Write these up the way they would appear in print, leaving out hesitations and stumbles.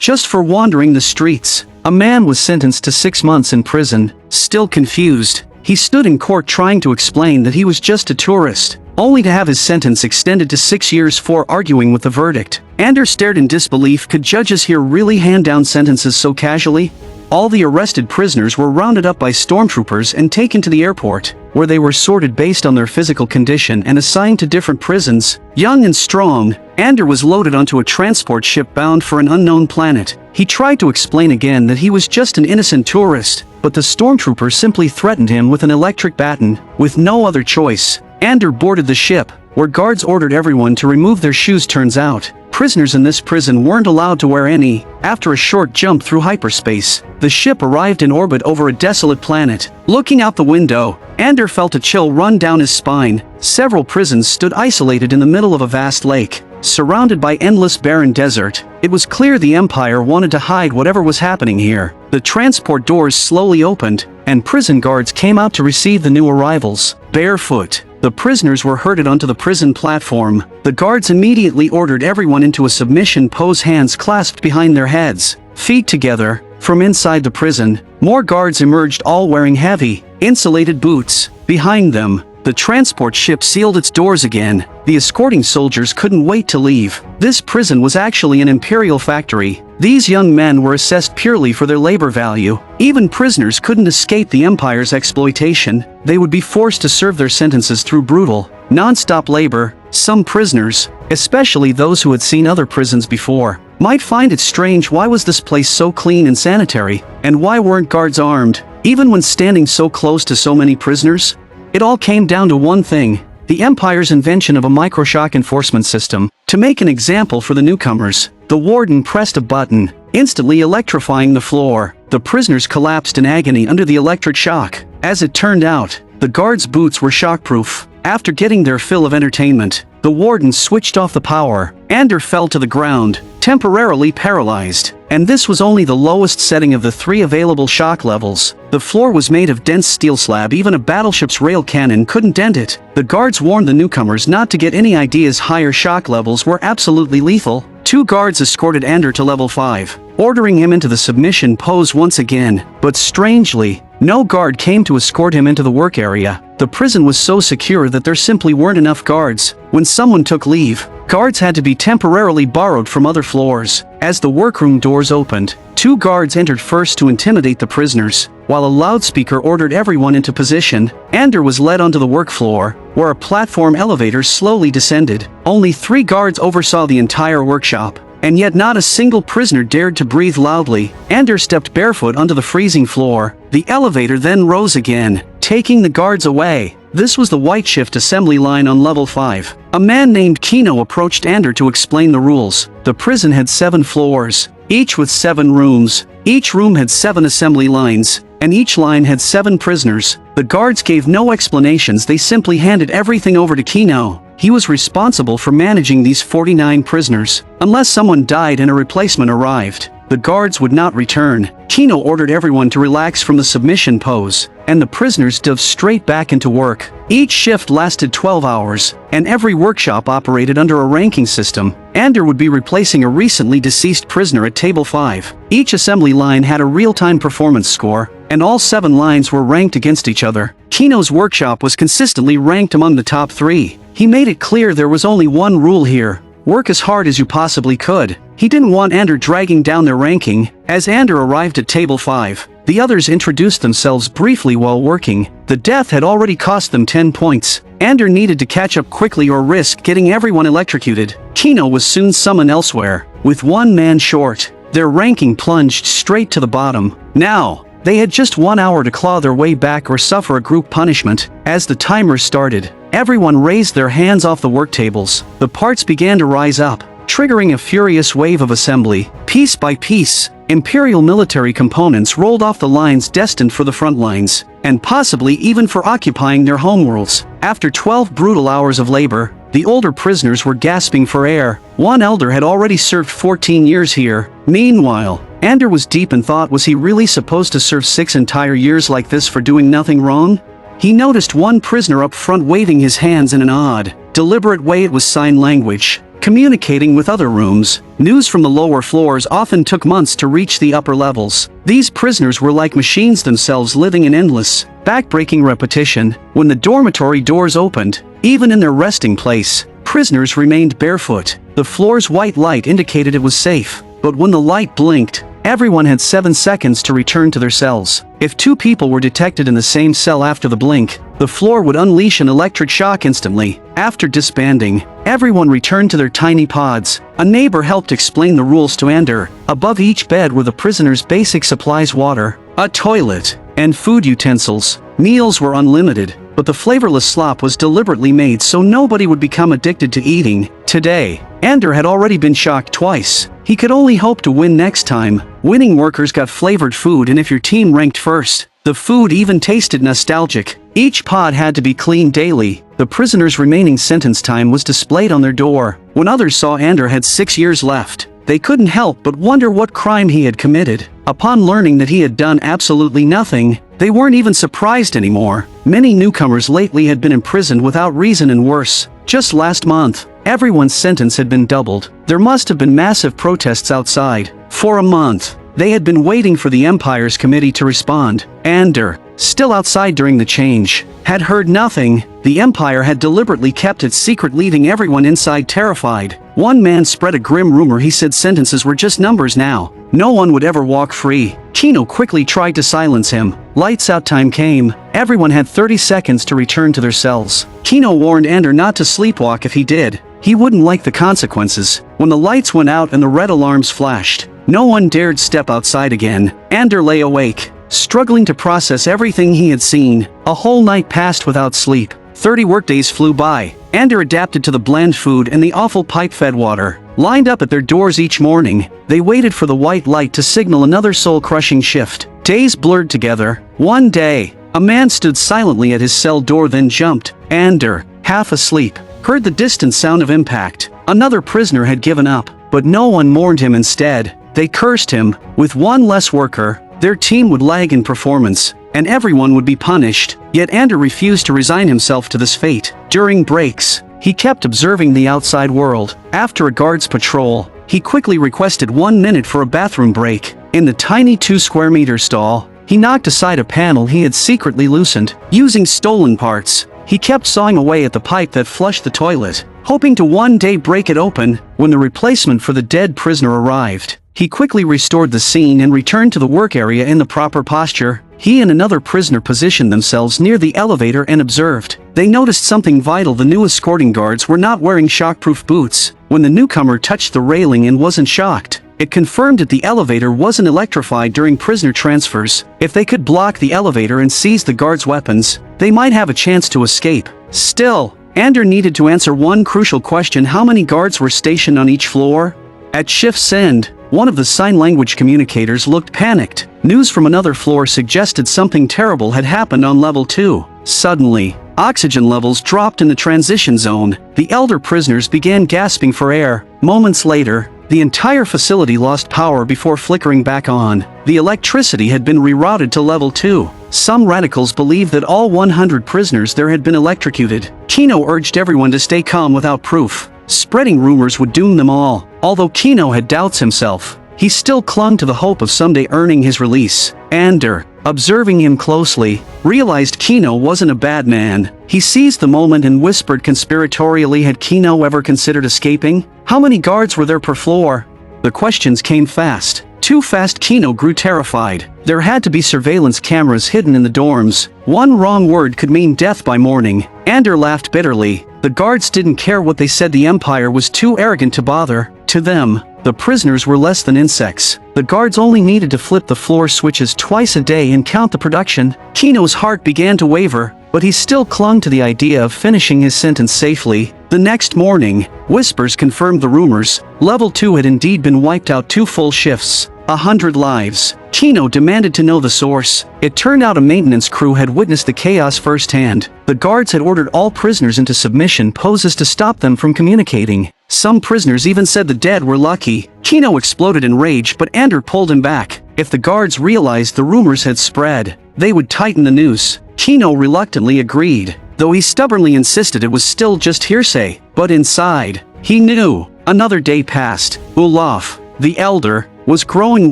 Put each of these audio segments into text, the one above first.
just for wandering the streets. A man was sentenced to 6 months in prison. Still confused, he stood in court trying to explain that he was just a tourist, only to have his sentence extended to 6 years for arguing with the verdict. Andor stared in disbelief. Could judges here really hand down sentences so casually? All the arrested prisoners were rounded up by stormtroopers and taken to the airport, where they were sorted based on their physical condition and assigned to different prisons. Young and strong, Andor was loaded onto a transport ship bound for an unknown planet. He tried to explain again that he was just an innocent tourist, but the stormtroopers simply threatened him with an electric baton. With no other choice, Andor boarded the ship, where guards ordered everyone to remove their shoes. Turns out, prisoners in this prison weren't allowed to wear any. After a short jump through hyperspace, the ship arrived in orbit over a desolate planet. Looking out the window, Andor felt a chill run down his spine. Several prisons stood isolated in the middle of a vast lake, surrounded by endless barren desert. It was clear the Empire wanted to hide whatever was happening here. The transport doors slowly opened, and prison guards came out to receive the new arrivals. Barefoot, the prisoners were herded onto the prison platform. The guards immediately ordered everyone into a submission pose, hands clasped behind their heads, feet together. From inside the prison, more guards emerged, all wearing heavy, insulated boots. Behind them, the transport ship sealed its doors again. The escorting soldiers couldn't wait to leave. This prison was actually an Imperial factory. These young men were assessed purely for their labor value. Even prisoners couldn't escape the Empire's exploitation. They would be forced to serve their sentences through brutal, non-stop labor. Some prisoners, especially those who had seen other prisons before, might find it strange. Why was this place so clean and sanitary? And why weren't guards armed, even when standing so close to so many prisoners? It all came down to one thing: the Empire's invention of a microshock enforcement system. To make an example for the newcomers, the warden pressed a button, instantly electrifying the floor. The prisoners collapsed in agony under the electric shock. As it turned out, the guards' boots were shockproof. After getting their fill of entertainment, the warden switched off the power. Andor fell to the ground, temporarily paralyzed. And this was only the lowest setting of the 3 available shock levels. The floor was made of dense steel slab. Even a battleship's rail cannon couldn't dent it. The guards warned the newcomers not to get any ideas. Higher shock levels were absolutely lethal. 2 guards escorted Andor to level 5, ordering him into the submission pose once again. But strangely, no guard came to escort him into the work area. The prison was so secure that there simply weren't enough guards. When someone took leave, guards had to be temporarily borrowed from other floors. As the workroom doors opened, 2 guards entered first to intimidate the prisoners, while a loudspeaker ordered everyone into position. Andor was led onto the work floor, where a platform elevator slowly descended. Only 3 guards oversaw the entire workshop, and yet not a single prisoner dared to breathe loudly. Andor stepped barefoot onto the freezing floor. The elevator then rose again, taking the guards away. This was the White Shift assembly line on level 5. A man named Kino approached Andor to explain the rules. The prison had 7 floors, each with 7 rooms. Each room had 7 assembly lines, and each line had 7 prisoners. The guards gave no explanations. They simply handed everything over to Kino. He was responsible for managing these 49 prisoners. Unless someone died and a replacement arrived, the guards would not return. Kino ordered everyone to relax from the submission pose, and the prisoners dove straight back into work. Each shift lasted 12 hours, and every workshop operated under a ranking system. Andor would be replacing a recently deceased prisoner at table 5. Each assembly line had a real-time performance score, and all 7 lines were ranked against each other. Kino's workshop was consistently ranked among the top 3. He made it clear there was only one rule here: work as hard as you possibly could. He didn't want Andor dragging down their ranking. As Andor arrived at table 5, the others introduced themselves briefly while working. The death had already cost them 10 points. Andor needed to catch up quickly or risk getting everyone electrocuted. Kino was soon summoned elsewhere. With 1 man short, their ranking plunged straight to the bottom. Now, they had just 1 hour to claw their way back or suffer a group punishment. As the timer started, everyone raised their hands off the work tables. The parts began to rise up, triggering a furious wave of assembly. Piece by piece, Imperial military components rolled off the lines destined for the front lines, and possibly even for occupying their homeworlds. After 12 brutal hours of labor, the older prisoners were gasping for air. One elder had already served 14 years here. Meanwhile, Andor was deep in thought. Was he really supposed to serve 6 entire years like this for doing nothing wrong? He noticed one prisoner up front waving his hands in an odd, deliberate way. It was sign language. communicating with other rooms. News from the lower floors often took months to reach the upper levels. These prisoners were like machines themselves, living in endless, back-breaking repetition. When the dormitory doors opened, even in their resting place, prisoners remained barefoot. The floor's white light indicated it was safe, but when the light blinked, everyone had 7 seconds to return to their cells. If 2 people were detected in the same cell after the blink, the floor would unleash an electric shock instantly. After disbanding, everyone returned to their tiny pods. A neighbor helped explain the rules to Andor. Above each bed were the prisoners' basic supplies: water, a toilet, and food utensils. Meals were unlimited, but the flavorless slop was deliberately made so nobody would become addicted to eating. Today, Andor had already been shocked twice. He could only hope to win next time. Winning workers got flavored food, and if your team ranked first, the food even tasted nostalgic. Each pod had to be cleaned daily. The prisoners' remaining sentence time was displayed on their door. When others saw Andor had 6 years left, they couldn't help but wonder what crime he had committed. Upon learning that he had done absolutely nothing, they weren't even surprised anymore. Many newcomers lately had been imprisoned without reason, and worse, just last month, everyone's sentence had been doubled. There must have been massive protests outside. For a month, they had been waiting for the Empire's committee to respond. Andor, still outside during the change, had heard nothing. The Empire had deliberately kept its secret, leaving everyone inside terrified. One man spread a grim rumor. He said sentences were just numbers now. No one would ever walk free. Kino quickly tried to silence him. Lights out time came. Everyone had 30 seconds to return to their cells. Kino warned Andor not to sleepwalk. If he did, he wouldn't like the consequences. When the lights went out and the red alarms flashed, no one dared step outside again. Andor lay awake, struggling to process everything he had seen. A whole night passed without sleep. 30 workdays flew by. Andor adapted to the bland food and the awful pipe-fed water. Lined up at their doors each morning, they waited for the white light to signal another soul-crushing shift. Days blurred together. One day, a man stood silently at his cell door, then jumped. Andor, half asleep, heard the distant sound of impact. Another prisoner had given up, but no one mourned him. Instead, they cursed him. With one less worker, their team would lag in performance, and everyone would be punished. Yet Andor refused to resign himself to this fate. During breaks, he kept observing the outside world. After a guard's patrol, he quickly requested 1 minute for a bathroom break. In the tiny 2-square-meter stall, he knocked aside a panel he had secretly loosened. Using stolen parts, he kept sawing away at the pipe that flushed the toilet, hoping to one day break it open. When the replacement for the dead prisoner arrived, he quickly restored the scene and returned to the work area in the proper posture. He and another prisoner positioned themselves near the elevator and observed. They noticed something vital. The new escorting guards were not wearing shockproof boots. When the newcomer touched the railing and wasn't shocked, it confirmed that the elevator wasn't electrified during prisoner transfers. If they could block the elevator and seize the guards' weapons, they might have a chance to escape. Still, Andor needed to answer one crucial question: how many guards were stationed on each floor? At shift's end, one of the sign language communicators looked panicked. News from another floor suggested something terrible had happened on level 2. Suddenly, oxygen levels dropped in the transition zone. The elder prisoners began gasping for air. Moments later, the entire facility lost power before flickering back on. The electricity had been rerouted to level 2. Some radicals believed that all 100 prisoners there had been electrocuted. Kino urged everyone to stay calm without proof. Spreading rumors would doom them all. Although Kino had doubts himself, he still clung to the hope of someday earning his release. Andor, observing him closely, realized Kino wasn't a bad man. He seized the moment and whispered conspiratorially, had Kino ever considered escaping? How many guards were there per floor? The questions came fast. Too fast. Kino grew terrified. There had to be surveillance cameras hidden in the dorms. One wrong word could mean death by morning. Andor laughed bitterly. The guards didn't care what they said. The Empire was too arrogant to bother. To them, the prisoners were less than insects. The guards only needed to flip the floor switches twice a day and count the production. Kino's heart began to waver, but he still clung to the idea of finishing his sentence safely. The next morning, whispers confirmed the rumors. Level 2 had indeed been wiped out. 2 full shifts, 100 lives. Kino demanded to know the source. It turned out a maintenance crew had witnessed the chaos firsthand. The guards had ordered all prisoners into submission poses to stop them from communicating. Some prisoners even said the dead were lucky. Kino exploded in rage, but Andor pulled him back. If the guards realized the rumors had spread, they would tighten the noose. Kino reluctantly agreed, though he stubbornly insisted it was still just hearsay. But inside, he knew Another day passed. Olaf, the elder, was growing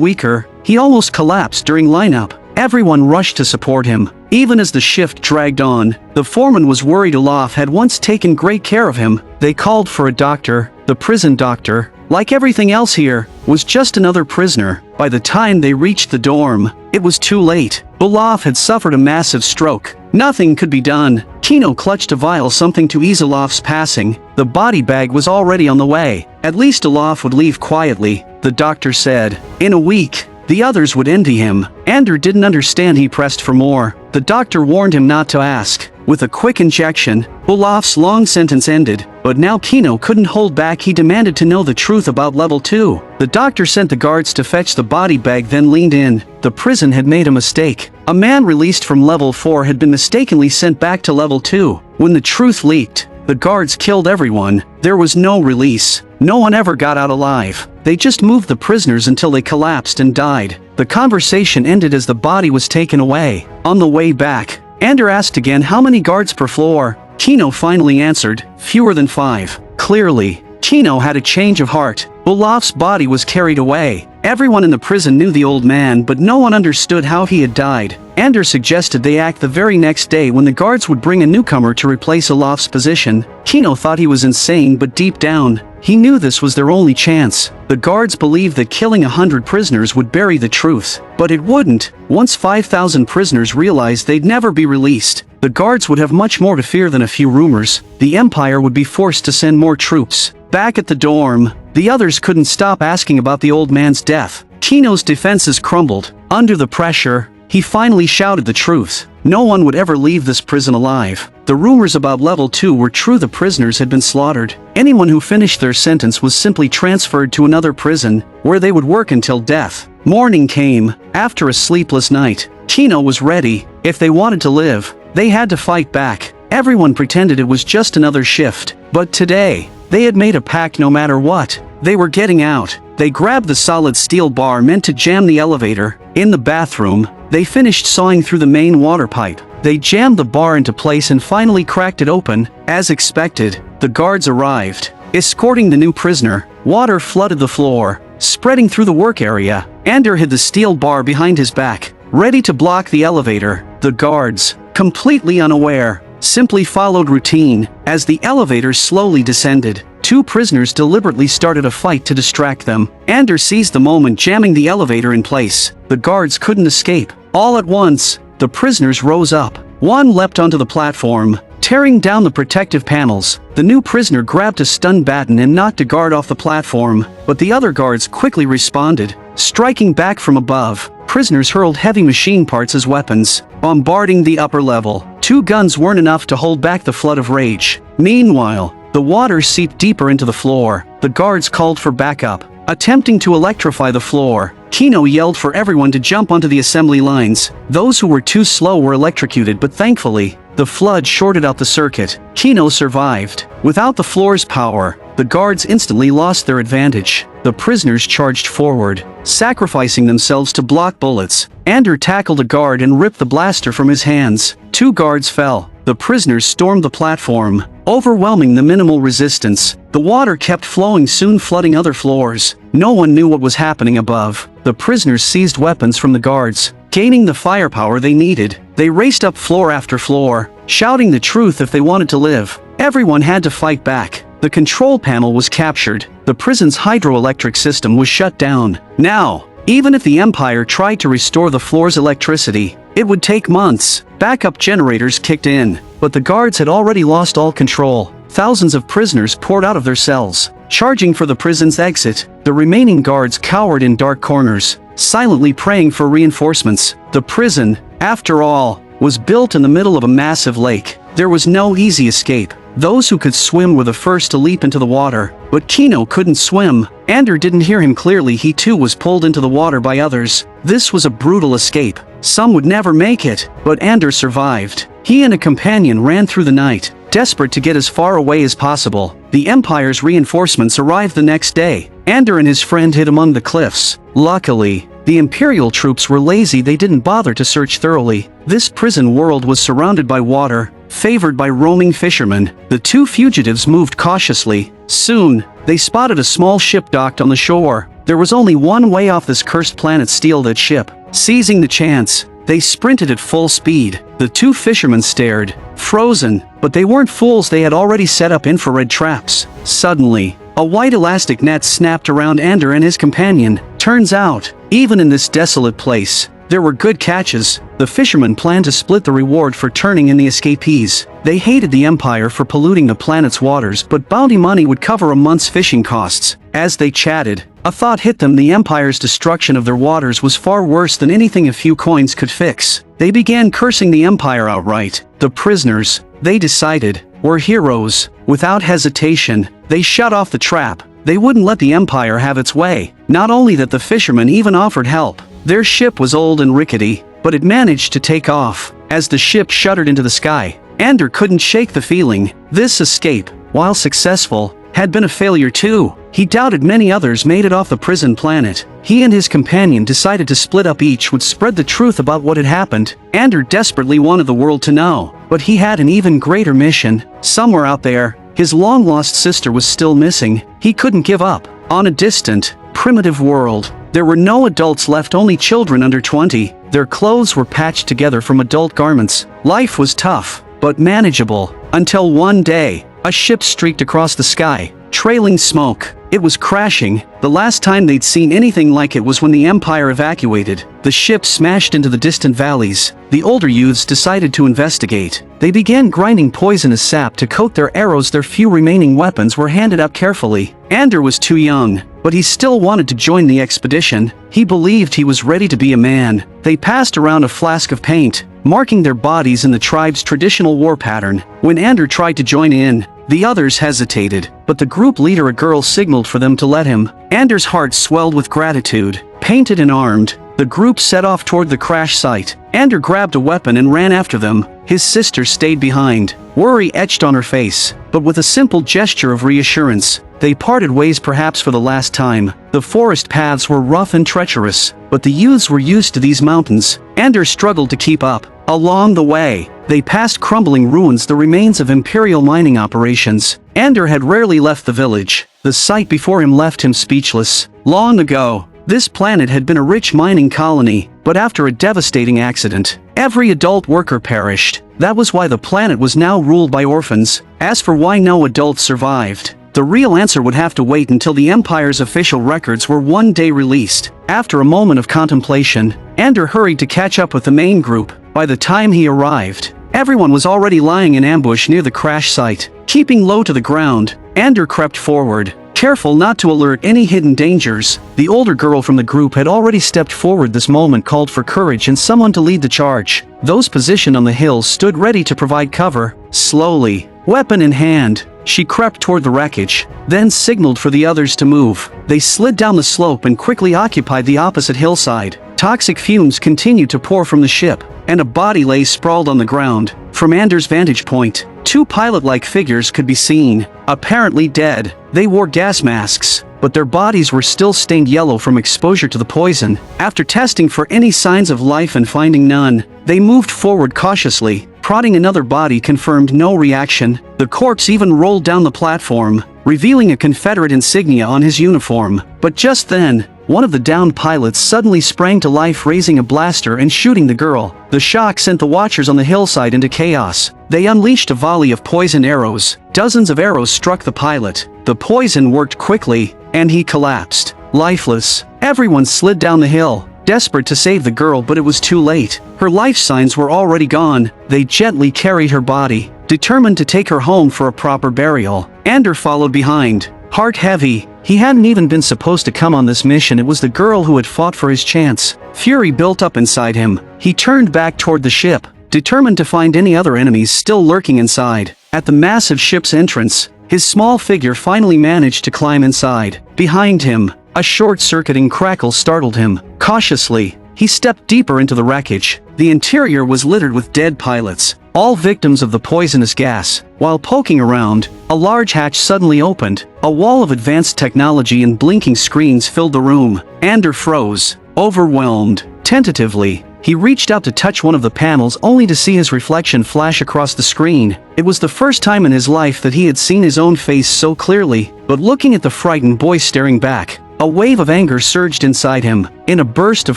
weaker. He almost collapsed during lineup. Everyone rushed to support him. Even as the shift dragged on, the foreman was worried Olaf had once taken great care of him. They called for a doctor. The prison doctor, like everything else here, was just another prisoner. By the time they reached the dorm, it was too late. Olaf had suffered a massive stroke. Nothing could be done. Kino clutched a vial, something to ease Olaf's passing. The body bag was already on the way. At least Olaf would leave quietly, the doctor said. In a week, the others would envy him. Andor didn't understand. He pressed for more. The doctor warned him not to ask. With a quick injection, Olaf's long sentence ended, but now Kino couldn't hold back. He demanded to know the truth about level 2. The doctor sent the guards to fetch the body bag, then leaned in. The prison had made a mistake. A man released from level 4 had been mistakenly sent back to level 2. When the truth leaked, the guards killed everyone. There was no release. No one ever got out alive. They just moved the prisoners until they collapsed and died. The conversation ended as the body was taken away. On the way back, Andor asked again how many guards per floor. Kino finally answered, fewer than 5. Clearly, Kino had a change of heart. Olaf's body was carried away. Everyone in the prison knew the old man, but no one understood how he had died. Andor suggested they act the very next day when the guards would bring a newcomer to replace Olaf's position. Kino thought he was insane, but deep down, he knew this was their only chance. The guards believed that killing 100 prisoners would bury the truth, but it wouldn't. Once 5,000 prisoners realized they'd never be released, the guards would have much more to fear than a few rumors. The Empire would be forced to send more troops. Back at the dorm, the others couldn't stop asking about the old man's death. Kino's defenses crumbled. Under the pressure, he finally shouted the truth. No one would ever leave this prison alive. The rumors about level 2 were true. The prisoners had been slaughtered. Anyone who finished their sentence was simply transferred to another prison, where they would work until death. Morning came. After a sleepless night, Kino was ready. If they wanted to live, they had to fight back. Everyone pretended it was just another shift. But today, they had made a pact. No matter what, they were getting out. They grabbed the solid steel bar meant to jam the elevator. In the bathroom, they finished sawing through the main water pipe. They jammed the bar into place and finally cracked it open. As expected, the guards arrived, escorting the new prisoner. Water flooded the floor, spreading through the work area. Andor hid the steel bar behind his back, ready to block the elevator. The guards, completely unaware, simply followed routine. As the elevator slowly descended, 2 prisoners deliberately started a fight to distract them. Andor seized the moment, jamming the elevator in place. The guards couldn't escape. All at once, the prisoners rose up. One leapt onto the platform, tearing down the protective panels. The new prisoner grabbed a stun baton and knocked a guard off the platform, but the other guards quickly responded, striking back from above. Prisoners hurled heavy machine parts as weapons, bombarding the upper level. 2 guns weren't enough to hold back the flood of rage. Meanwhile, the water seeped deeper into the floor. The guards called for backup, attempting to electrify the floor. Kino yelled for everyone to jump onto the assembly lines. Those who were too slow were electrocuted, but thankfully, the flood shorted out the circuit. Kino survived. Without the floor's power, the guards instantly lost their advantage. The prisoners charged forward, sacrificing themselves to block bullets. Andor tackled a guard and ripped the blaster from his hands. 2 guards fell. The prisoners stormed the platform, overwhelming the minimal resistance. The water kept flowing, soon flooding other floors. No one knew what was happening above. The prisoners seized weapons from the guards, gaining the firepower they needed. They raced up floor after floor, shouting the truth if they wanted to live. Everyone had to fight back. The control panel was captured. The prison's hydroelectric system was shut down. Now, even if the Empire tried to restore the floor's electricity, it would take months. Backup generators kicked in, but the guards had already lost all control. Thousands of prisoners poured out of their cells, charging for the prison's exit. The remaining guards cowered in dark corners, silently praying for reinforcements. The prison, after all, was built in the middle of a massive lake. There was no easy escape. Those who could swim were the first to leap into the water, but Kino couldn't swim. Andor didn't hear him clearly. He too was pulled into the water by others. This was a brutal escape. Some would never make it, but Andor survived. He and a companion ran through the night, desperate to get as far away as possible. The Empire's reinforcements arrived the next day. Andor and his friend hid among the cliffs. Luckily, the Imperial troops were lazy. They didn't bother to search thoroughly. This prison world was surrounded by water, favored by roaming fishermen. The 2 fugitives moved cautiously. Soon, they spotted a small ship docked on the shore. There was only one way off this cursed planet: steal that ship. Seizing the chance, they sprinted at full speed. The two fishermen stared, frozen, but they weren't fools. They had already set up infrared traps. Suddenly, a white elastic net snapped around Andor and his companion. Turns out, even in this desolate place, there were good catches. The fishermen planned to split the reward for turning in the escapees. They hated the Empire for polluting the planet's waters, but bounty money would cover a month's fishing costs. As they chatted, a thought hit them: the Empire's destruction of their waters was far worse than anything a few coins could fix. They began cursing the Empire outright. The prisoners, they decided, were heroes. Without hesitation, they shut off the trap. They wouldn't let the Empire have its way. Not only that, the fishermen even offered help. Their ship was old and rickety, but it managed to take off. As the ship shuddered into the sky, Andor couldn't shake the feeling. This escape, while successful, had been a failure too. He doubted many others made it off the prison planet. He and his companion decided to split up. Each would spread the truth about what had happened. Andor desperately wanted the world to know, but he had an even greater mission. Somewhere out there, his long-lost sister was still missing. He couldn't give up. On a distant, primitive world, there were no adults left, only children under 20. Their clothes were patched together from adult garments. Life was tough, but manageable, until one day, a ship streaked across the sky, trailing smoke. It was crashing. The last time they'd seen anything like it was when the Empire evacuated. The ship smashed into the distant valleys. The older youths decided to investigate. They began grinding poisonous sap to coat their arrows. Their few remaining weapons were handed up carefully. Andor was too young, but he still wanted to join the expedition. He believed he was ready to be a man. They passed around a flask of paint, marking their bodies in the tribe's traditional war pattern. When Andor tried to join in, the others hesitated, but the group leader, a girl, signaled for them to let him. Andor's heart swelled with gratitude. Painted and armed, the group set off toward the crash site. Andor grabbed a weapon and ran after them. His sister stayed behind, worry etched on her face, but with a simple gesture of reassurance, they parted ways, perhaps for the last time. The forest paths were rough and treacherous, but the youths were used to these mountains. Andor struggled to keep up. Along the way, they passed crumbling ruins, the remains of Imperial mining operations. Andor had rarely left the village. The sight before him left him speechless. Long ago, this planet had been a rich mining colony, but after a devastating accident, every adult worker perished. That was why the planet was now ruled by orphans. As for why no adults survived, the real answer would have to wait until the Empire's official records were one day released. After a moment of contemplation, Andor hurried to catch up with the main group. By the time he arrived, everyone was already lying in ambush near the crash site. Keeping low to the ground, Andor crept forward, careful not to alert any hidden dangers. The older girl from the group had already stepped forward. This moment called for courage and someone to lead the charge. Those positioned on the hill stood ready to provide cover. Slowly, weapon in hand, she crept toward the wreckage, then signaled for the others to move. They slid down the slope and quickly occupied the opposite hillside. Toxic fumes continued to pour from the ship, and a body lay sprawled on the ground. From Andor's vantage point, two pilot-like figures could be seen, apparently dead. They wore gas masks, but their bodies were still stained yellow from exposure to the poison. After testing for any signs of life and finding none, they moved forward cautiously. Prodding another body confirmed no reaction. The corpse even rolled down the platform, revealing a Confederate insignia on his uniform. But just then, one of the downed pilots suddenly sprang to life, raising a blaster and shooting the girl. The shock sent the watchers on the hillside into chaos. They unleashed a volley of poison arrows. Dozens of arrows struck the pilot. The poison worked quickly, and he collapsed, lifeless. Everyone slid down the hill, desperate to save the girl, but it was too late. Her life signs were already gone. They gently carried her body, determined to take her home for a proper burial. Andor followed behind, heart heavy. He hadn't even been supposed to come on this mission. It was the girl who had fought for his chance. Fury built up inside him. He turned back toward the ship, determined to find any other enemies still lurking inside. At the massive ship's entrance, his small figure finally managed to climb inside. Behind him, a short-circuiting crackle startled him. Cautiously, he stepped deeper into the wreckage. The interior was littered with dead pilots, all victims of the poisonous gas. While poking around, a large hatch suddenly opened. A wall of advanced technology and blinking screens filled the room. Andor froze, overwhelmed. Tentatively, He reached out to touch one of the panels only to see his reflection flash across the screen. It was the first time in his life that he had seen his own face so clearly, but looking at the frightened boy staring back, a wave of anger surged inside him. In a burst of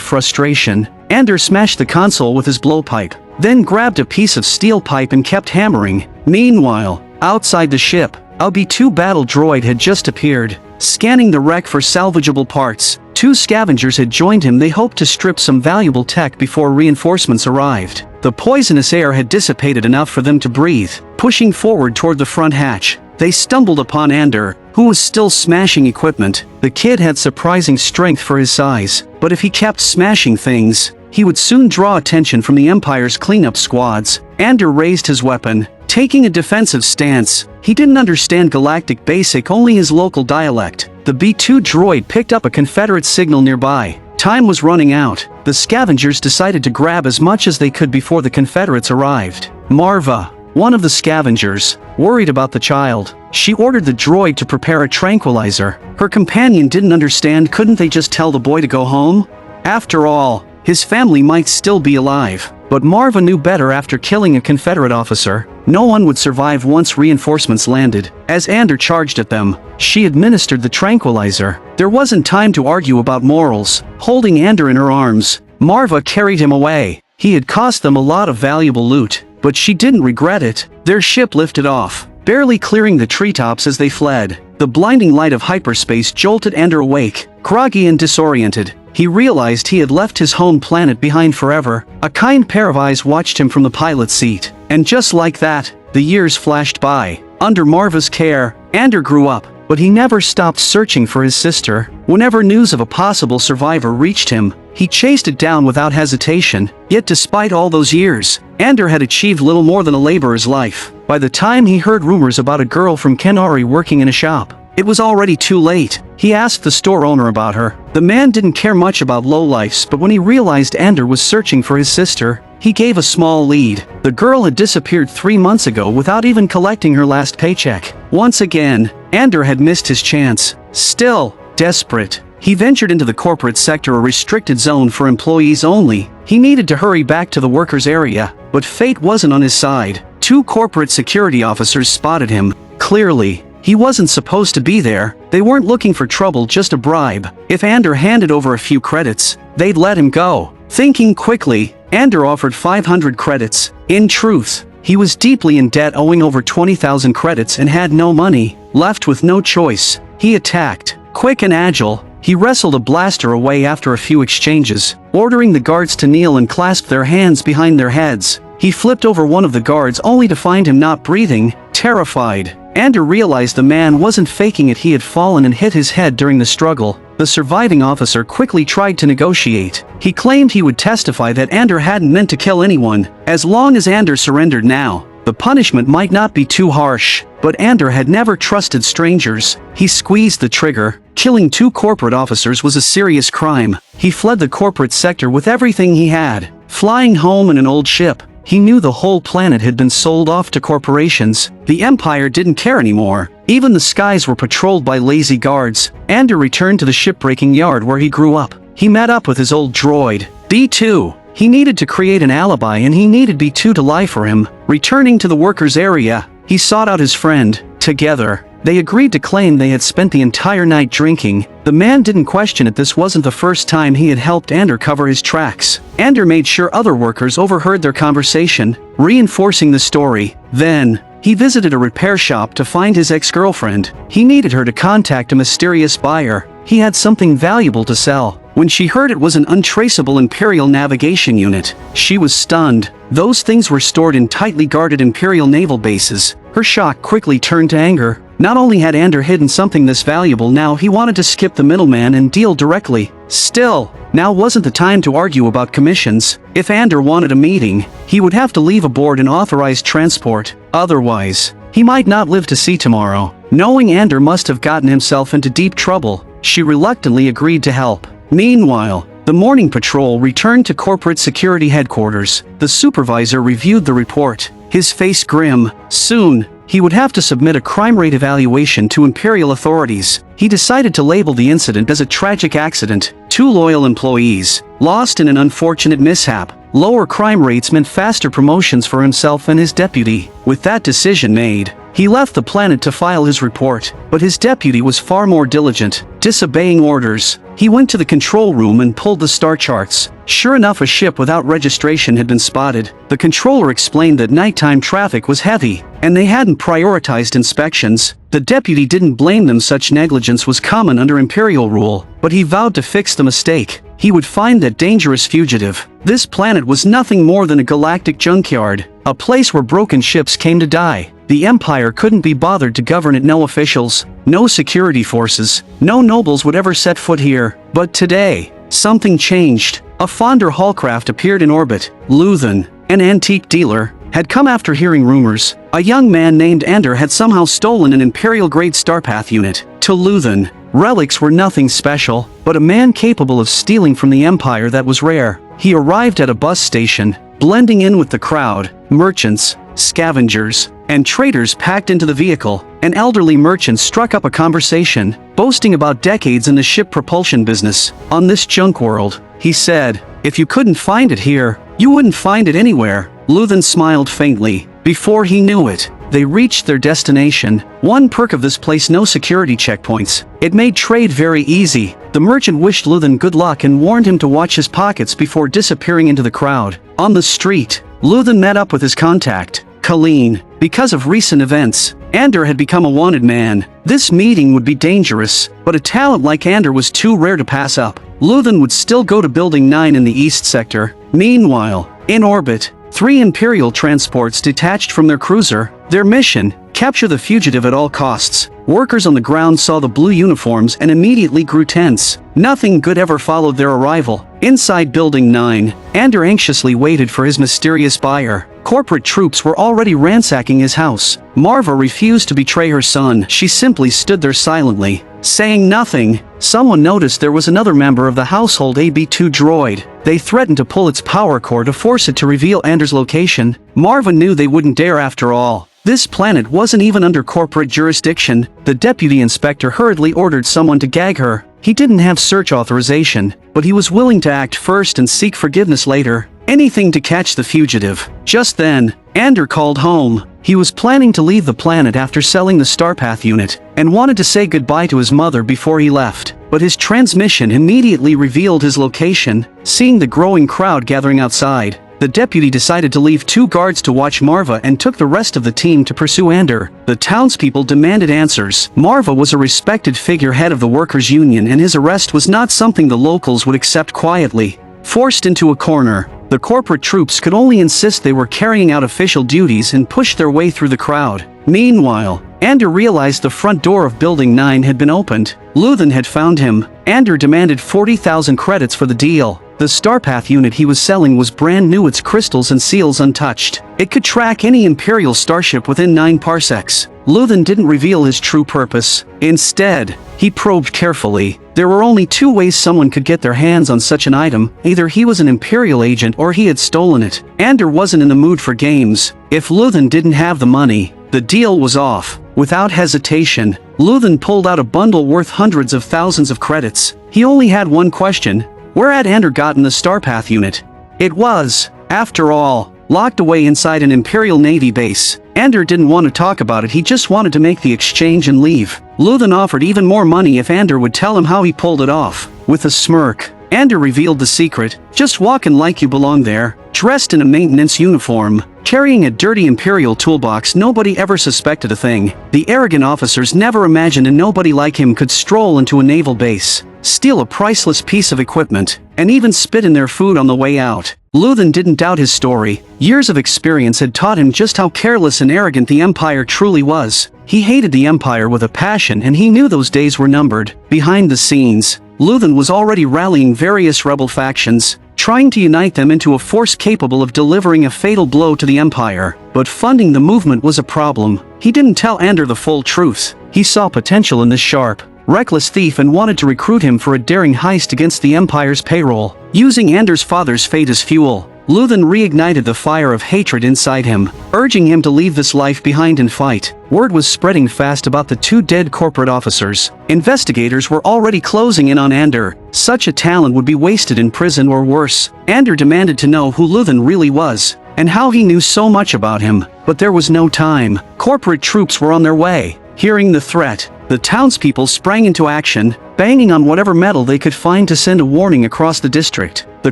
frustration, Andor smashed the console with his blowpipe, then grabbed a piece of steel pipe and kept hammering. Meanwhile, outside the ship, a B-2 battle droid had just appeared, scanning the wreck for salvageable parts. 2 scavengers had joined him. They hoped to strip some valuable tech before reinforcements arrived. The poisonous air had dissipated enough for them to breathe. Pushing forward toward the front hatch, they stumbled upon Andor, who was still smashing equipment. The kid had surprising strength for his size, but if he kept smashing things, he would soon draw attention from the Empire's cleanup squads. Andor raised his weapon, taking a defensive stance. He didn't understand Galactic Basic, only his local dialect. The B-2 droid picked up a Confederate signal nearby. Time was running out. The scavengers decided to grab as much as they could before the Confederates arrived. Marva, one of the scavengers, worried about the child. She ordered the droid to prepare a tranquilizer. Her companion didn't understand. Couldn't they just tell the boy to go home? After all, his family might still be alive. But Marva knew better. After killing a Confederate officer, no one would survive once reinforcements landed. As Andor charged at them, she administered the tranquilizer. There wasn't time to argue about morals. Holding Andor in her arms, Marva carried him away. He had cost them a lot of valuable loot, but she didn't regret it. Their ship lifted off, barely clearing the treetops as they fled. The blinding light of hyperspace jolted Andor awake, groggy and disoriented. He realized he had left his home planet behind forever. A kind pair of eyes watched him from the pilot's seat. And just like that, the years flashed by. Under Marva's care, Andor grew up, but he never stopped searching for his sister. Whenever news of a possible survivor reached him, he chased it down without hesitation. Yet despite all those years, Andor had achieved little more than a laborer's life. By the time he heard rumors about a girl from Kenari working in a shop, it was already too late. He asked the store owner about her. The man didn't care much about lowlifes, but when he realized Andor was searching for his sister, he gave a small lead. The girl had disappeared 3 months ago without even collecting her last paycheck. Once again, Andor had missed his chance. Still, desperate, he ventured into the corporate sector, a restricted zone for employees only. He needed to hurry back to the workers' area, but fate wasn't on his side. 2 corporate security officers spotted him. Clearly, he wasn't supposed to be there. They weren't looking for trouble, just a bribe. If Andor handed over a few credits, they'd let him go. Thinking quickly, Andor offered 500 credits. In truth, he was deeply in debt, owing over 20,000 credits, and had no money. Left with no choice, he attacked. Quick and agile, he wrestled a blaster away after a few exchanges, ordering the guards to kneel and clasp their hands behind their heads. He flipped over one of the guards only to find him not breathing. Terrified, Andor realized the man wasn't faking it. He had fallen and hit his head during the struggle. The surviving officer quickly tried to negotiate. He claimed he would testify that Andor hadn't meant to kill anyone. As long as Andor surrendered now, the punishment might not be too harsh. But Andor had never trusted strangers. He squeezed the trigger. Killing 2 corporate officers was a serious crime. He fled the corporate sector with everything he had, flying home in an old ship. He knew the whole planet had been sold off to corporations. The Empire didn't care anymore. Even the skies were patrolled by lazy guards. Andor returned to the shipbreaking yard where he grew up. He met up with his old droid, B-2. He needed to create an alibi, and he needed B-2 to lie for him. Returning to the workers' area, he sought out his friend. Together, they agreed to claim they had spent the entire night drinking. The man didn't question it. This wasn't the first time he had helped Andor cover his tracks. Andor made sure other workers overheard their conversation, reinforcing the story. Then, he visited a repair shop to find his ex-girlfriend. He needed her to contact a mysterious buyer. He had something valuable to sell. When she heard it was an untraceable Imperial navigation unit, she was stunned. Those things were stored in tightly guarded Imperial naval bases. Her shock quickly turned to anger. Not only had Andor hidden something this valuable, now he wanted to skip the middleman and deal directly. Still, now wasn't the time to argue about commissions. If Andor wanted a meeting, he would have to leave aboard an authorized transport. Otherwise, he might not live to see tomorrow. Knowing Andor must have gotten himself into deep trouble, she reluctantly agreed to help. Meanwhile, the morning patrol returned to corporate security headquarters. The supervisor reviewed the report, his face grim. Soon, he would have to submit a crime rate evaluation to Imperial authorities. He decided to label the incident as a tragic accident. 2 loyal employees lost in an unfortunate mishap. Lower crime rates meant faster promotions for himself and his deputy. With that decision made, he left the planet to file his report, but his deputy was far more diligent, disobeying orders. He went to the control room and pulled the star charts. Sure enough, a ship without registration had been spotted. The controller explained that nighttime traffic was heavy, and they hadn't prioritized inspections. The deputy didn't blame them, such negligence was common under Imperial rule, but he vowed to fix the mistake. He would find that dangerous fugitive. This planet was nothing more than a galactic junkyard, a place where broken ships came to die. The Empire couldn't be bothered to govern it. No officials, no security forces, no nobles would ever set foot here. But today, something changed. A Fonder Hallcraft appeared in orbit. Luthen, an antique dealer, had come after hearing rumors. A young man named Andor had somehow stolen an Imperial-grade Starpath unit. To Luthen, relics were nothing special, but a man capable of stealing from the Empire that was rare. He arrived at a bus station, blending in with the crowd. Merchants, scavengers, and traders packed into the vehicle. An elderly merchant struck up a conversation, boasting about decades in the ship propulsion business. On this junk world, he said, if you couldn't find it here, you wouldn't find it anywhere. Luthen smiled faintly. Before he knew it, they reached their destination. One perk of this place: no security checkpoints. It made trade very easy. The merchant wished Luthen good luck and warned him to watch his pockets before disappearing into the crowd. On the street, Luthen met up with his contact, Colleen. Because of recent events, Andor had become a wanted man. This meeting would be dangerous, but a talent like Andor was too rare to pass up. Luthen would still go to Building 9 in the East Sector. Meanwhile, in orbit, 3 Imperial transports detached from their cruiser. Their mission: capture the fugitive at all costs. Workers on the ground saw the blue uniforms and immediately grew tense. Nothing good ever followed their arrival. Inside Building 9, Andor anxiously waited for his mysterious buyer. Corporate troops were already ransacking his house. Marva refused to betray her son. She simply stood there silently, saying nothing. Someone noticed there was another member of the household, a B2 droid. They threatened to pull its power core to force it to reveal Andor's location. Marva knew they wouldn't dare after all. This planet wasn't even under corporate jurisdiction. The deputy inspector hurriedly ordered someone to gag her. He didn't have search authorization, but he was willing to act first and seek forgiveness later. Anything to catch the fugitive. Just then, Andor called home. He was planning to leave the planet after selling the Starpath unit, and wanted to say goodbye to his mother before he left. But his transmission immediately revealed his location. Seeing the growing crowd gathering outside, the deputy decided to leave 2 guards to watch Marva and took the rest of the team to pursue Andor. The townspeople demanded answers. Marva was a respected figurehead of the workers' union, and his arrest was not something the locals would accept quietly. Forced into a corner, the corporate troops could only insist they were carrying out official duties and pushed their way through the crowd. Meanwhile, Andor realized the front door of Building 9 had been opened. Luthen had found him. Andor demanded 40,000 credits for the deal. The Starpath unit he was selling was brand new, its crystals and seals untouched. It could track any Imperial starship within 9 parsecs. Luthen didn't reveal his true purpose. Instead, he probed carefully. There were only 2 ways someone could get their hands on such an item. Either he was an Imperial agent or he had stolen it. Andor wasn't in the mood for games. If Luthen didn't have the money, the deal was off. Without hesitation, Luthen pulled out a bundle worth hundreds of thousands of credits. He only had one question: where had Andor gotten the Starpath unit? It was, after all, locked away inside an Imperial Navy base. Andor didn't want to talk about it, he just wanted to make the exchange and leave. Luthen offered even more money if Andor would tell him how he pulled it off. With a smirk, Andor revealed the secret: just walking like you belong there, dressed in a maintenance uniform, carrying a dirty Imperial toolbox. Nobody ever suspected a thing. The arrogant officers never imagined a nobody like him could stroll into a naval base, steal a priceless piece of equipment, and even spit in their food on the way out. Luthen didn't doubt his story. Years of experience had taught him just how careless and arrogant the Empire truly was. He hated the Empire with a passion, and he knew those days were numbered. Behind the scenes, Luthen was already rallying various rebel factions, trying to unite them into a force capable of delivering a fatal blow to the Empire. But funding the movement was a problem. He didn't tell Andor the full truth. He saw potential in this sharp, reckless thief and wanted to recruit him for a daring heist against the Empire's payroll. Using Andor's father's fate as fuel, Luthen reignited the fire of hatred inside him, urging him to leave this life behind and fight. Word was spreading fast about the 2 dead corporate officers. Investigators were already closing in on Andor. Such a talent would be wasted in prison or worse. Andor demanded to know who Luthen really was, and how he knew so much about him. But there was no time. Corporate troops were on their way. Hearing the threat, the townspeople sprang into action, banging on whatever metal they could find to send a warning across the district. The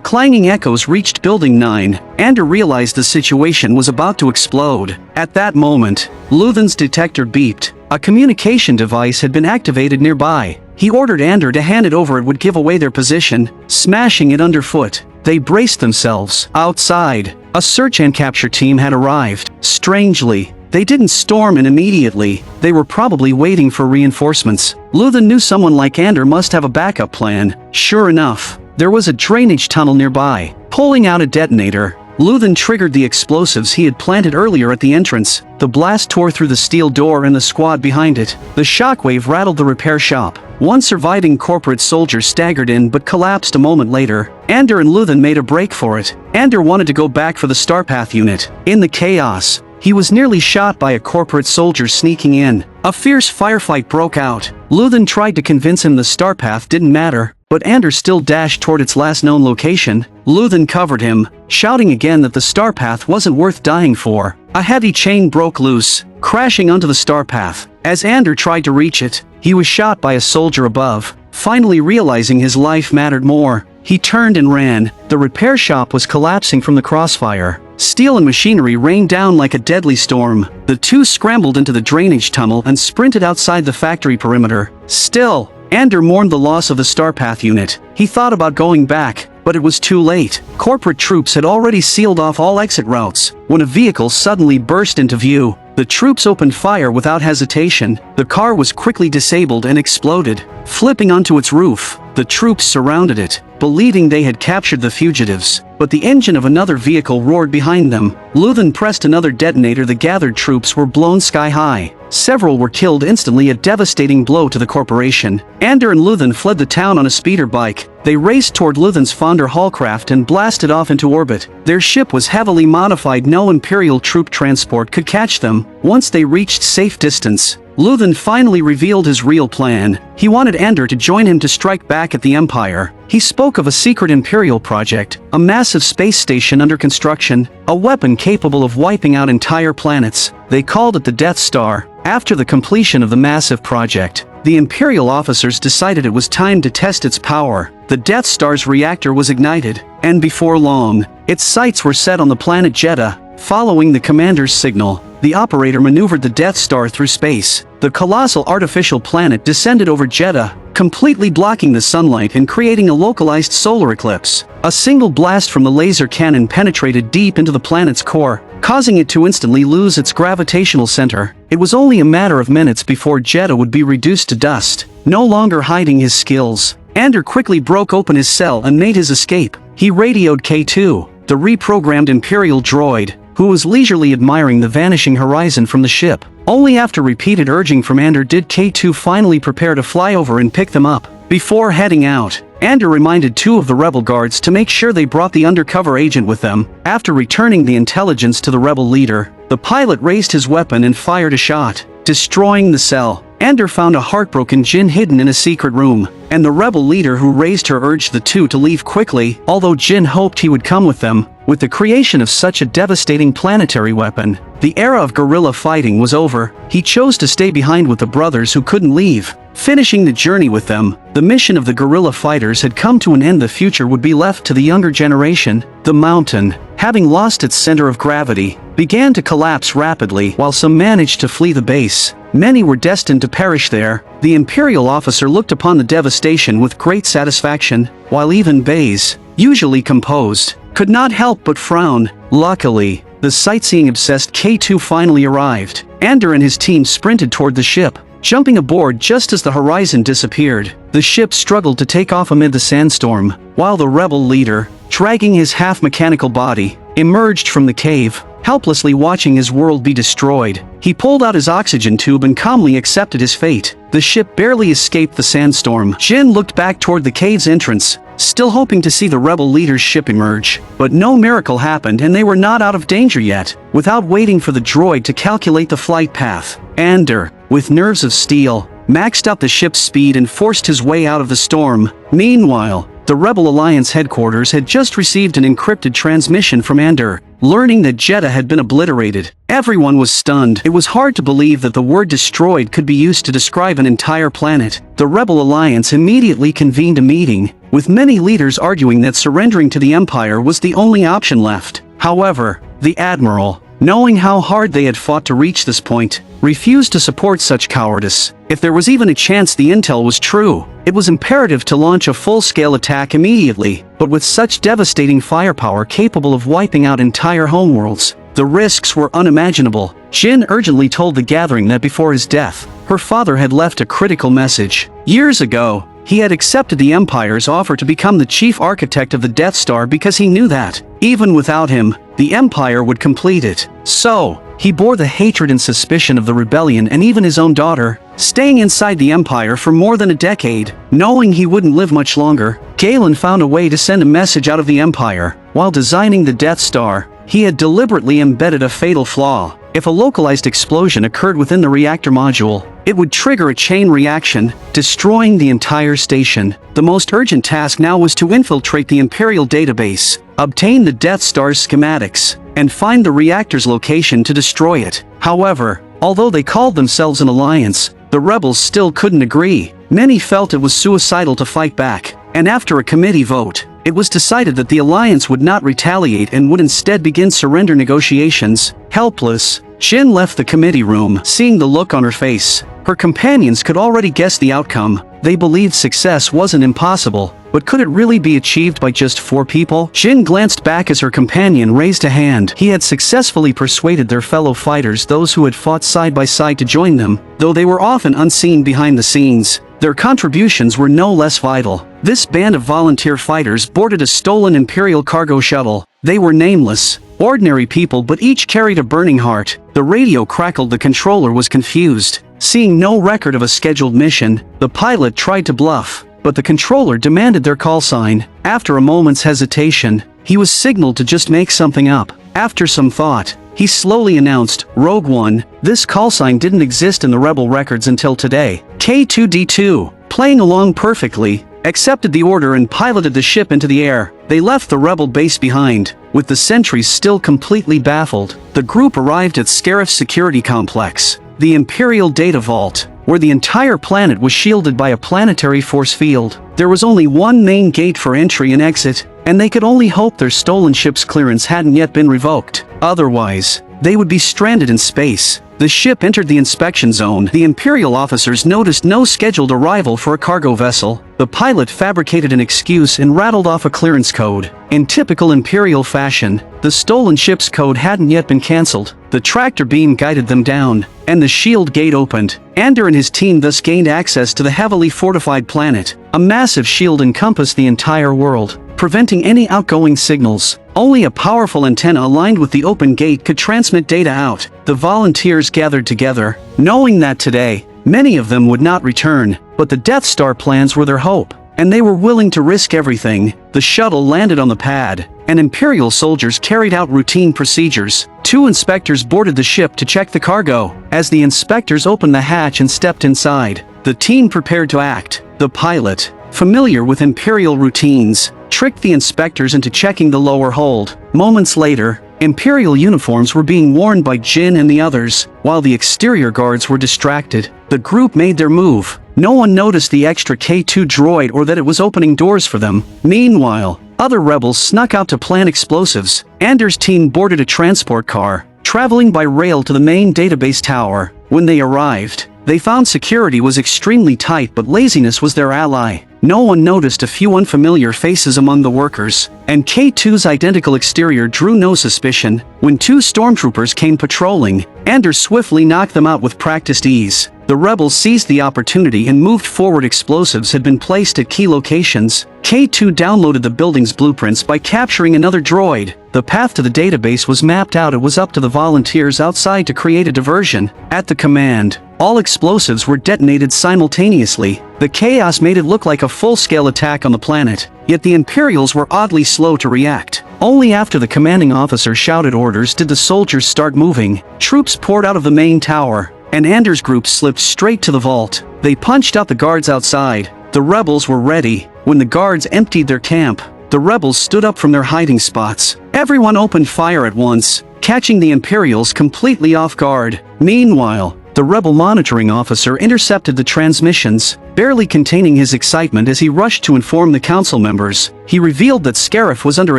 clanging echoes reached Building 9. Andor realized the situation was about to explode. At that moment, Luthen's detector beeped. A communication device had been activated nearby. He ordered Andor to hand it over. It would give away their position, smashing it underfoot. They braced themselves. Outside, a search and capture team had arrived. Strangely, they didn't storm in immediately. They were probably waiting for reinforcements. Luthen knew someone like Andor must have a backup plan. Sure enough, there was a drainage tunnel nearby. Pulling out a detonator, Luthen triggered the explosives he had planted earlier at the entrance. The blast tore through the steel door and the squad behind it. The shockwave rattled the repair shop. One surviving corporate soldier staggered in but collapsed a moment later. Andor and Luthen made a break for it. Andor wanted to go back for the Starpath unit. In the chaos, he was nearly shot by a corporate soldier sneaking in. A fierce firefight broke out. Luthen tried to convince him the Starpath didn't matter, but Andor still dashed toward its last known location. Luthen covered him, shouting again that the Starpath wasn't worth dying for. A heavy chain broke loose, crashing onto the Starpath. As Andor tried to reach it, he was shot by a soldier above. Finally realizing his life mattered more, he turned and ran. The repair shop was collapsing from the crossfire. Steel and machinery rained down like a deadly storm. The 2 scrambled into the drainage tunnel and sprinted outside the factory perimeter. Still, Andor mourned the loss of the Starpath unit. He thought about going back, but it was too late. Corporate troops had already sealed off all exit routes when a vehicle suddenly burst into view. The troops opened fire without hesitation. The car was quickly disabled and exploded. Flipping onto its roof, the troops surrounded it, believing they had captured the fugitives. But the engine of another vehicle roared behind them. Luthen pressed another detonator. The gathered troops were blown sky high. Several were killed instantly, a devastating blow to the corporation. Andor and Luthen fled the town on a speeder bike. They raced toward Luthen's Fonder Hallcraft and blasted off into orbit. Their ship was heavily modified. No Imperial troop transport could catch them. Once they reached safe distance, Luthen finally revealed his real plan. He wanted Andor to join him to strike back at the Empire. He spoke of a secret Imperial project, a massive space station under construction, a weapon capable of wiping out entire planets. They called it the Death Star. After the completion of the massive project, the Imperial officers decided it was time to test its power. The Death Star's reactor was ignited, and before long, its sights were set on the planet Jedha. Following the commander's signal, the operator maneuvered the Death Star through space. The colossal artificial planet descended over Jedha, completely blocking the sunlight and creating a localized solar eclipse. A single blast from the laser cannon penetrated deep into the planet's core, causing it to instantly lose its gravitational center. It was only a matter of minutes before Jedha would be reduced to dust. No longer hiding his skills, Andor quickly broke open his cell and made his escape. He radioed K2, the reprogrammed Imperial droid, who was leisurely admiring the vanishing horizon from the ship. Only after repeated urging from Andor did K2 finally prepare to fly over and pick them up. Before heading out, Andor reminded 2 of the rebel guards to make sure they brought the undercover agent with them. After returning the intelligence to the rebel leader, the pilot raised his weapon and fired a shot, destroying the cell. Andor found a heartbroken Jyn hidden in a secret room, and the rebel leader who raised her urged the 2 to leave quickly, although Jyn hoped he would come with them. With the creation of such a devastating planetary weapon, the era of guerrilla fighting was over. He chose to stay behind with the brothers who couldn't leave. Finishing the journey with them, the mission of the guerrilla fighters had come to an end. The future would be left to the younger generation. The mountain, having lost its center of gravity, began to collapse rapidly. While some managed to flee the base, many were destined to perish there. The Imperial officer looked upon the devastation with great satisfaction, while even Baze, usually composed, could not help but frown. Luckily, the sightseeing-obsessed K2 finally arrived. Andor and his team sprinted toward the ship, jumping aboard just as the horizon disappeared. The ship struggled to take off amid the sandstorm, while the rebel leader, dragging his half-mechanical body, emerged from the cave, helplessly watching his world be destroyed. He pulled out his oxygen tube and calmly accepted his fate. The ship barely escaped the sandstorm. Jyn looked back toward the cave's entrance, still hoping to see the rebel leader's ship emerge. But no miracle happened and they were not out of danger yet. Without waiting for the droid to calculate the flight path, Andor, with nerves of steel, maxed out the ship's speed and forced his way out of the storm. Meanwhile, the Rebel Alliance headquarters had just received an encrypted transmission from Andor, learning that Jedha had been obliterated. Everyone was stunned. It was hard to believe that the word destroyed could be used to describe an entire planet. The Rebel Alliance immediately convened a meeting, with many leaders arguing that surrendering to the Empire was the only option left. However, the Admiral, knowing how hard they had fought to reach this point, refused to support such cowardice. If there was even a chance the intel was true, it was imperative to launch a full-scale attack immediately. But with such devastating firepower capable of wiping out entire homeworlds, the risks were unimaginable. Jyn urgently told the gathering that before his death, her father had left a critical message. Years ago, he had accepted the Empire's offer to become the chief architect of the Death Star because he knew that, even without him, the Empire would complete it. So, he bore the hatred and suspicion of the rebellion and even his own daughter, staying inside the Empire for more than a decade. Knowing he wouldn't live much longer, Galen found a way to send a message out of the Empire. While designing the Death Star, he had deliberately embedded a fatal flaw. If a localized explosion occurred within the reactor module, it would trigger a chain reaction, destroying the entire station. The most urgent task now was to infiltrate the Imperial database, obtain the Death Star's schematics, and find the reactor's location to destroy it. However, although they called themselves an alliance, the rebels still couldn't agree. Many felt it was suicidal to fight back, and after a committee vote, it was decided that the alliance would not retaliate and would instead begin surrender negotiations. Helpless, Jyn left the committee room. Seeing the look on her face, her companions could already guess the outcome. They believed success wasn't impossible, but could it really be achieved by just 4 people? Jyn glanced back as her companion raised a hand. He had successfully persuaded their fellow fighters, those who had fought side by side, to join them, though they were often unseen behind the scenes. Their contributions were no less vital. This band of volunteer fighters boarded a stolen Imperial cargo shuttle. They were nameless, ordinary people, but each carried a burning heart. The radio crackled. The controller was confused. Seeing no record of a scheduled mission, the pilot tried to bluff, but the controller demanded their call sign. After a moment's hesitation, he was signaled to just make something up. After some thought, he slowly announced, "Rogue One." This call sign didn't exist in the Rebel records until today. K2D2, playing along perfectly, accepted the order and piloted the ship into the air. They left the Rebel base behind, with the sentries still completely baffled. The group arrived at Scarif's security complex, the Imperial data vault, where the entire planet was shielded by a planetary force field. There was only one main gate for entry and exit, and they could only hope their stolen ship's clearance hadn't yet been revoked. Otherwise, they would be stranded in space. The ship entered the inspection zone. The Imperial officers noticed no scheduled arrival for a cargo vessel. The pilot fabricated an excuse and rattled off a clearance code. In typical Imperial fashion, the stolen ship's code hadn't yet been cancelled. The tractor beam guided them down, and the shield gate opened. Andor and his team thus gained access to the heavily fortified planet. A massive shield encompassed the entire world, preventing any outgoing signals. Only a powerful antenna aligned with the open gate could transmit data out. The volunteers gathered together, knowing that today, many of them would not return, but the Death Star plans were their hope, and they were willing to risk everything. The shuttle landed on the pad, and Imperial soldiers carried out routine procedures. 2 inspectors boarded the ship to check the cargo. As the inspectors opened the hatch and stepped inside, the team prepared to act. The pilot, familiar with Imperial routines, tricked the inspectors into checking the lower hold. Moments later, Imperial uniforms were being worn by Jyn and the others. While the exterior guards were distracted, the group made their move. No one noticed the extra K2 droid or that it was opening doors for them. Meanwhile, other rebels snuck out to plant explosives. Andor's team boarded a transport car, traveling by rail to the main database tower. When they arrived, they found security was extremely tight, but laziness was their ally. No one noticed a few unfamiliar faces among the workers, and K2's identical exterior drew no suspicion. When 2 stormtroopers came patrolling, Andor swiftly knocked them out with practiced ease. The rebels seized the opportunity and moved forward. Explosives had been placed at key locations. K2 downloaded the building's blueprints by capturing another droid. The path to the database was mapped out. It was up to the volunteers outside to create a diversion. At the command, all explosives were detonated simultaneously. The chaos made it look like a full-scale attack on the planet, yet the Imperials were oddly slow to react. Only after the commanding officer shouted orders did the soldiers start moving. Troops poured out of the main tower, and Andor's group slipped straight to the vault. They punched out the guards outside. The rebels were ready. When the guards emptied their camp, the rebels stood up from their hiding spots. Everyone opened fire at once, catching the Imperials completely off guard. Meanwhile, the rebel monitoring officer intercepted the transmissions, barely containing his excitement as he rushed to inform the council members. He revealed that Scarif was under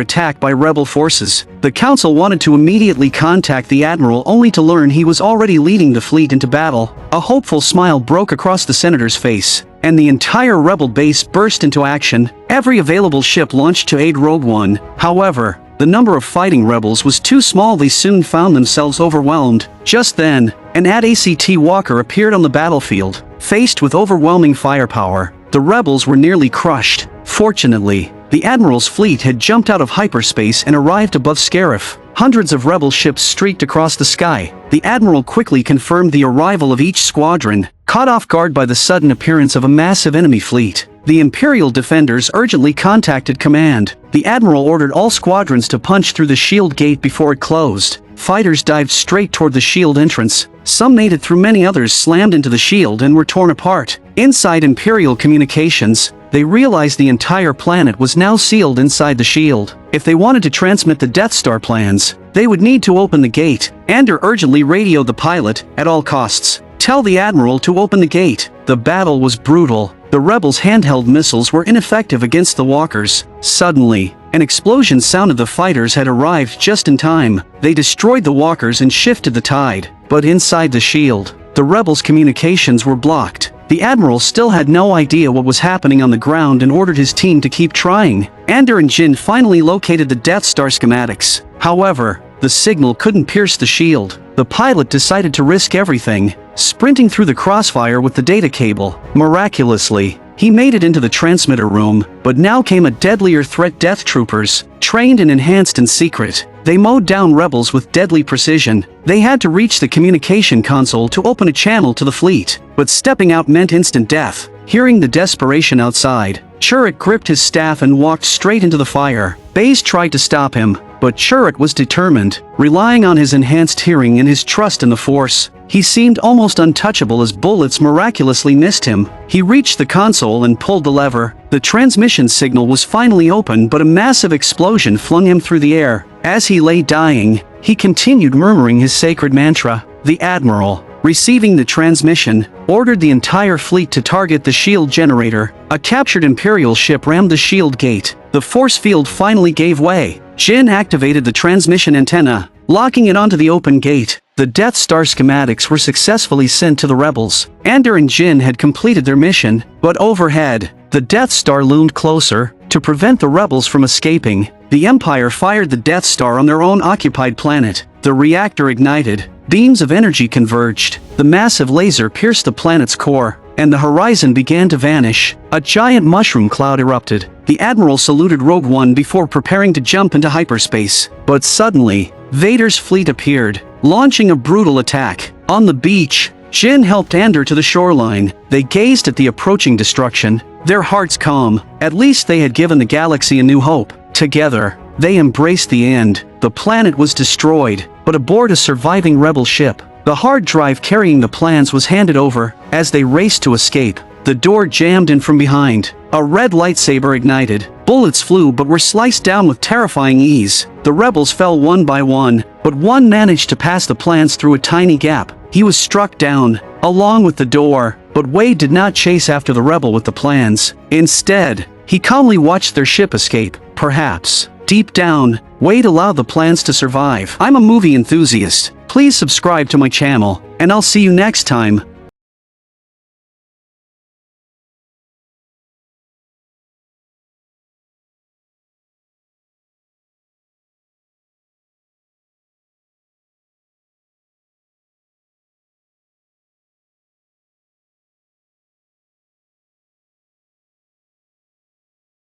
attack by rebel forces. The council wanted to immediately contact the admiral, only to learn he was already leading the fleet into battle. A hopeful smile broke across the senator's face, and the entire rebel base burst into action. Every available ship launched to aid Rogue One. However, the number of fighting rebels was too small. They soon found themselves overwhelmed. Just then, an AT Walker appeared on the battlefield. Faced with overwhelming firepower, the rebels were nearly crushed. Fortunately, the admiral's fleet had jumped out of hyperspace and arrived above Scarif. Hundreds of rebel ships streaked across the sky. The admiral quickly confirmed the arrival of each squadron, caught off guard by the sudden appearance of a massive enemy fleet. The Imperial defenders urgently contacted command. The admiral ordered all squadrons to punch through the shield gate before it closed. Fighters dived straight toward the shield entrance. Some made it through, many others slammed into the shield and were torn apart. Inside Imperial communications, they realized the entire planet was now sealed inside the shield. If they wanted to transmit the Death Star plans, they would need to open the gate. Andor urgently radioed the pilot, at all costs, tell the admiral to open the gate. The battle was brutal. The rebels' handheld missiles were ineffective against the walkers. Suddenly, an explosion sounded. The fighters had arrived just in time. They destroyed the walkers and shifted the tide. But inside the shield, the rebels' communications were blocked. The admiral still had no idea what was happening on the ground and ordered his team to keep trying. Andor and Jin finally located the Death Star schematics. However, the signal couldn't pierce the shield. The pilot decided to risk everything, sprinting through the crossfire with the data cable. Miraculously, he made it into the transmitter room, but now came a deadlier threat. Death troopers, trained and enhanced in secret. They mowed down rebels with deadly precision. They had to reach the communication console to open a channel to the fleet, but stepping out meant instant death. Hearing the desperation outside, Chirrut gripped his staff and walked straight into the fire. Baze tried to stop him, but Chirrut was determined, relying on his enhanced hearing and his trust in the Force. He seemed almost untouchable as bullets miraculously missed him. He reached the console and pulled the lever. The transmission signal was finally open, but a massive explosion flung him through the air. As he lay dying, he continued murmuring his sacred mantra. The admiral, receiving the transmission, ordered the entire fleet to target the shield generator. A captured Imperial ship rammed the shield gate. The force field finally gave way. Jin activated the transmission antenna, locking it onto the open gate. The Death Star schematics were successfully sent to the rebels. Andor and Jin had completed their mission, but overhead, the Death Star loomed closer. To prevent the rebels from escaping, the Empire fired the Death Star on their own occupied planet. The reactor ignited. Beams of energy converged. The massive laser pierced the planet's core, and the horizon began to vanish. A giant mushroom cloud erupted. The Admiral saluted Rogue One before preparing to jump into hyperspace. But suddenly, Vader's fleet appeared, launching a brutal attack. On the beach, Jin helped Andor to the shoreline. They gazed at the approaching destruction, their hearts calm. At least they had given the galaxy a new hope. Together, they embraced the end. The planet was destroyed, but aboard a surviving rebel ship, the hard drive carrying the plans was handed over. As they raced to escape, the door jammed in from behind. A red lightsaber ignited. Bullets flew but were sliced down with terrifying ease. The rebels fell one by one, but one managed to pass the plans through a tiny gap. He was struck down, along with the door, but Wade did not chase after the rebel with the plans. Instead, he calmly watched their ship escape. Perhaps, deep down, Wade allowed the plans to survive. I'm a movie enthusiast. Please subscribe to my channel, and I'll see you next time.